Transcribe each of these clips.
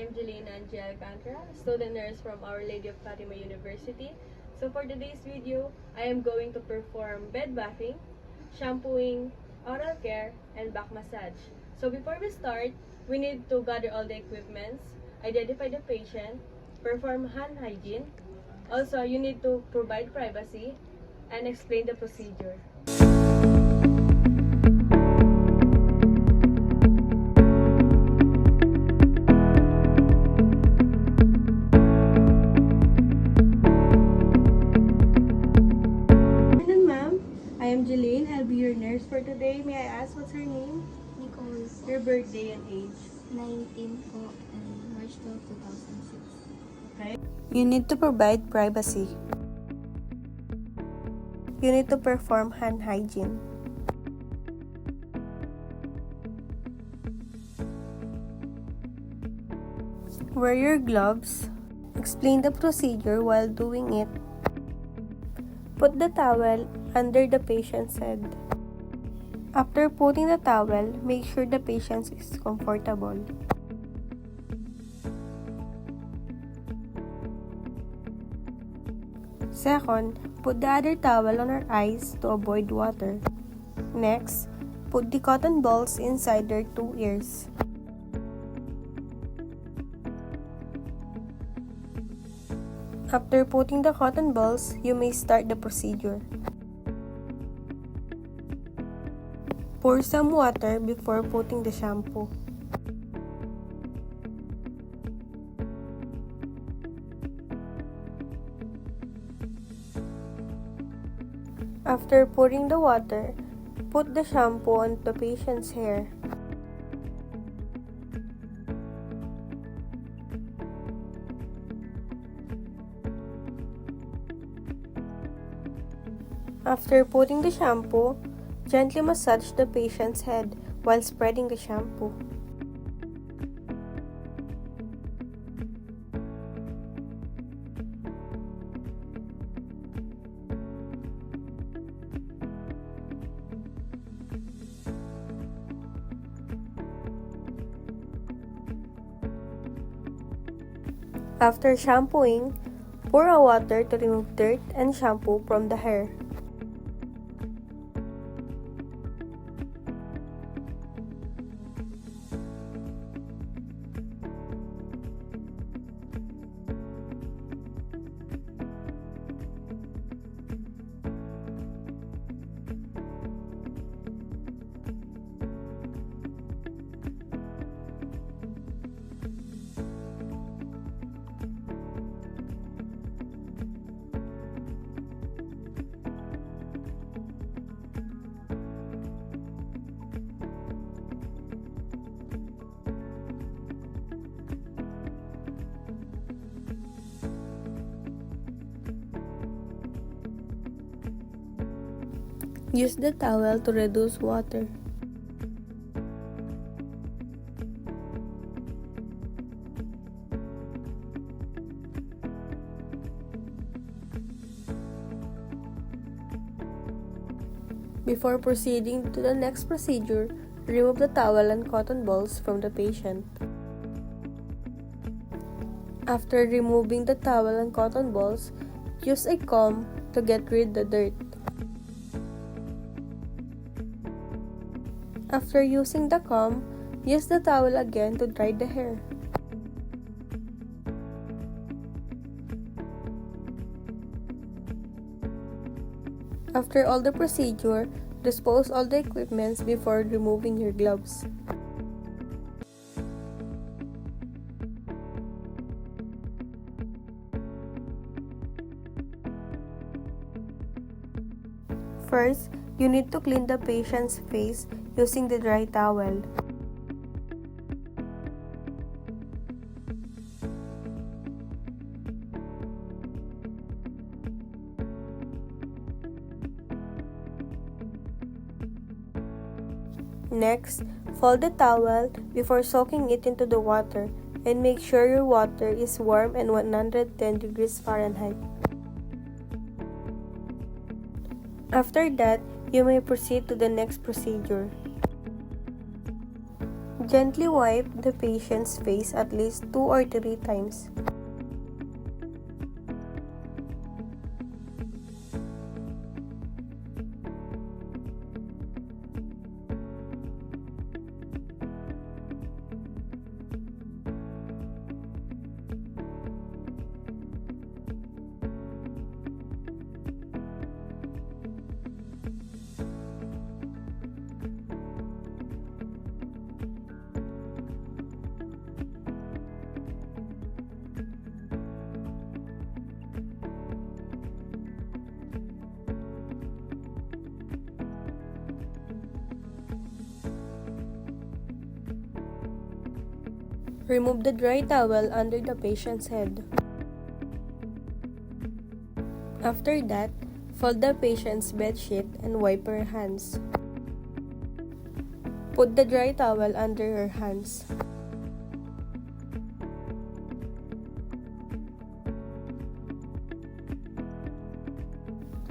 I am Jeline Angie Alcantara, student nurse from Our Lady of Fatima University. So for today's video, I am going to perform bed bathing, shampooing, oral care, and back massage. So before we start, we need to gather all the equipments, identify the patient, perform hand hygiene. Also, you need to provide privacy and explain the procedure. I am Jeline. I'll be your nurse for today. May I ask what's her name? Nicole. Your birthday and age? 19 po and March 12, 2006. Okay. You need to provide privacy. You need to perform hand hygiene. Wear your gloves. Explain the procedure while doing it. Put the towel under the patient's head. After putting the towel, make sure the patient is comfortable. Second, put the other towel on her eyes to avoid water. Next, put the cotton balls inside their two ears. After putting the cotton balls, you may start the procedure. Pour some water before putting the shampoo. After pouring the water, put the shampoo on the patient's hair. After putting the shampoo, gently massage the patient's head while spreading the shampoo. After shampooing, pour a water to remove dirt and shampoo from the hair. Use the towel to reduce water. Before proceeding to the next procedure, remove the towel and cotton balls from the patient. After removing the towel and cotton balls, use a comb to get rid of the dirt. After using the comb, use the towel again to dry the hair. After all the procedure, dispose all the equipments before removing your gloves. First, you need to clean the patient's face using the dry towel. Next, fold the towel before soaking it into the water and make sure your water is warm and 110 degrees Fahrenheit. After that, you may proceed to the next procedure. Gently wipe the patient's face at least 2 or 3 times. Remove the dry towel under the patient's head. After that, fold the patient's bedsheet and wipe her hands. Put the dry towel under her hands.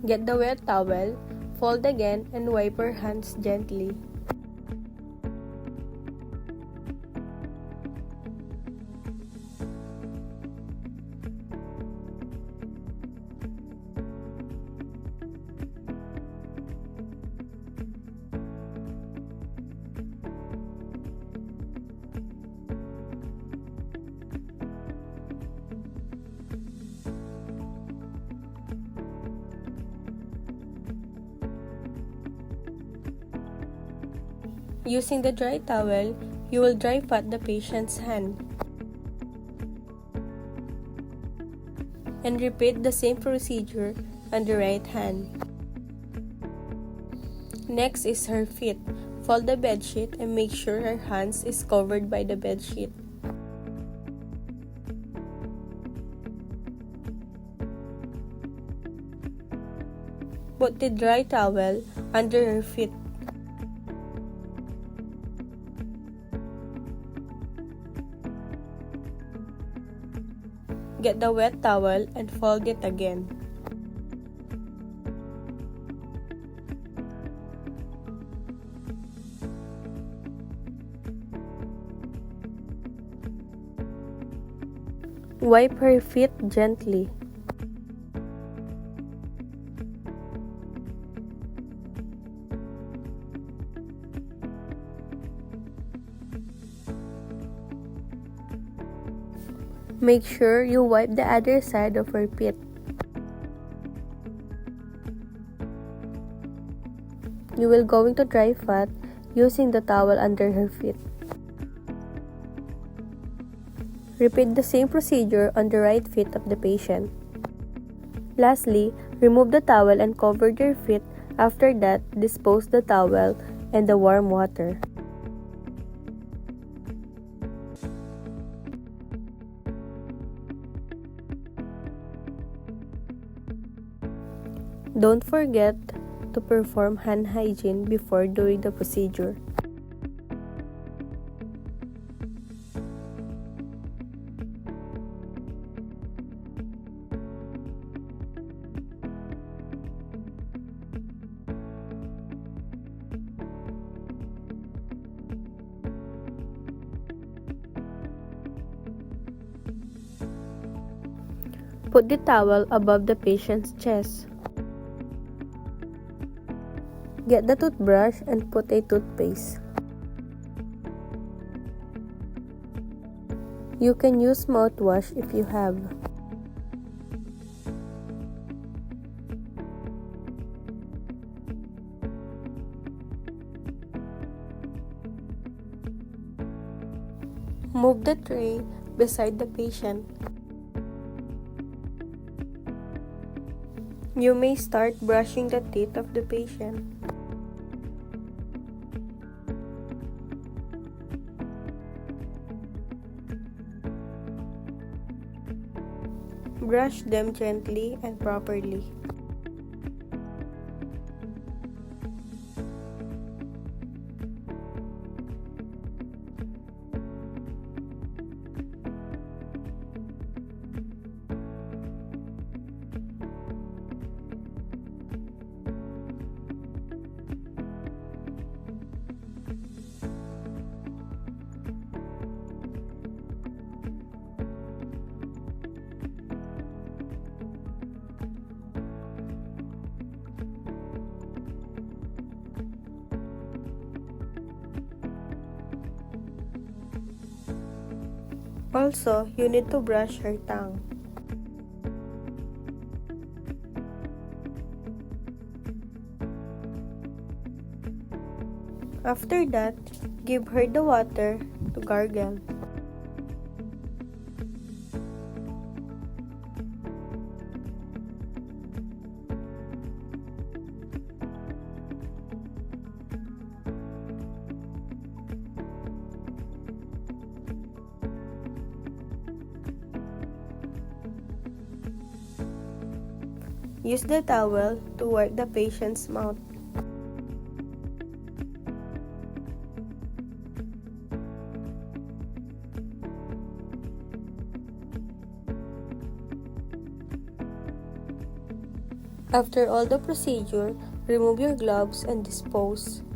Get the wet towel, fold again, and wipe her hands gently. Using the dry towel, you will dry pat the patient's hand. And repeat the same procedure on the right hand. Next is her feet. Fold the bedsheet and make sure her hands is covered by the bedsheet. Put the dry towel under her feet. Get the wet towel and fold it again. Wipe her feet gently. Make sure you wipe the other side of her feet. You will going to dry pat using the towel under her feet. Repeat the same procedure on the right feet of the patient. Lastly, remove the towel and cover their feet. After that, dispose the towel and the warm water. Don't forget to perform hand hygiene before doing the procedure. Put the towel above the patient's chest. Get the toothbrush and put a toothpaste. You can use mouthwash if you have. Move the tray beside the patient. You may start brushing the teeth of the patient. Brush them gently and properly. Also, you need to brush her tongue. After that, give her the water to gargle. Use the towel to wipe the patient's mouth. After all the procedure, remove your gloves and dispose.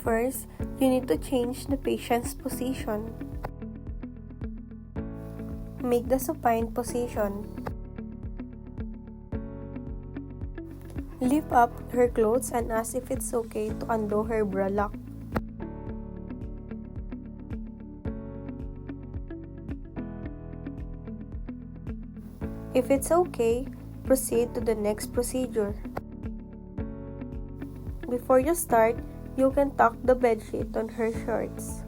First, you need to change the patient's position. Make the supine position. Lift up her clothes and ask if it's okay to undo her bra lock. If it's okay, proceed to the next procedure. Before you start, you can tuck the bedsheet on her shorts.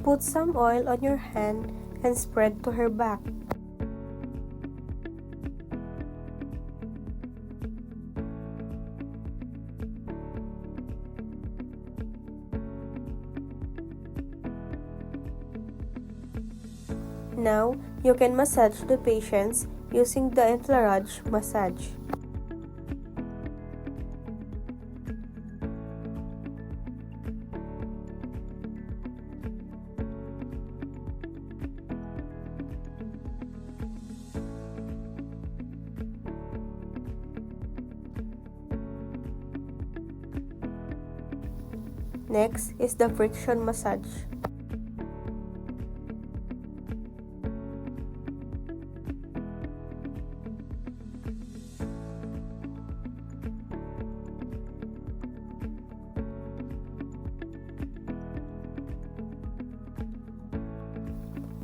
Put some oil on your hand and spread to her back. Now, you can massage the patients using the infrared massage. Next is the friction massage.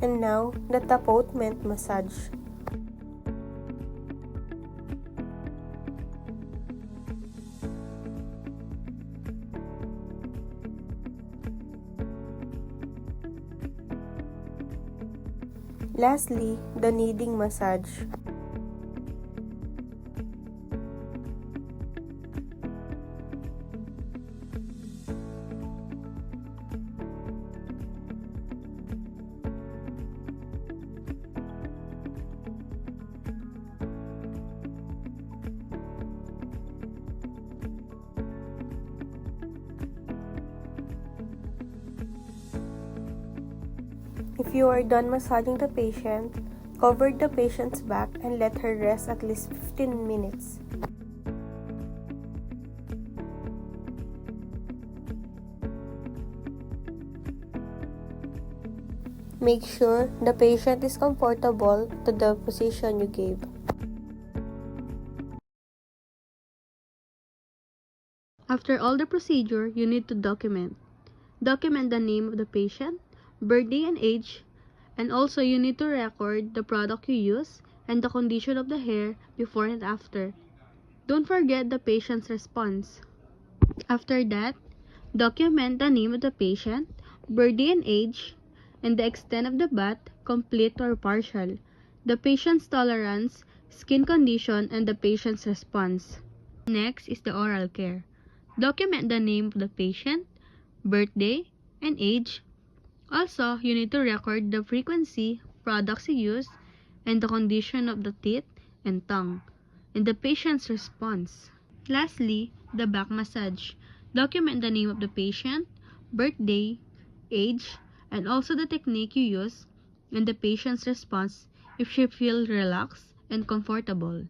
And now, the tapotement massage. Lastly, the kneading massage. If you are done massaging the patient, cover the patient's back and let her rest at least 15 minutes. Make sure the patient is comfortable to the position you gave. After all the procedure, you need to document. Document the name of the patient, birthday and age, and also you need to record the product you use and the condition of the hair before and after. Don't forget the patient's response. After that, document the name of the patient, birthday and age, and the extent of the bath, complete or partial, the patient's tolerance, skin condition, and the patient's response. Next is the oral care. Document the name of the patient, birthday, and age. Also, you need to record the frequency, products you use, and the condition of the teeth and tongue, and the patient's response. Lastly, the back massage. Document the name of the patient, birthday, age, and also the technique you use, and the patient's response if she feels relaxed and comfortable.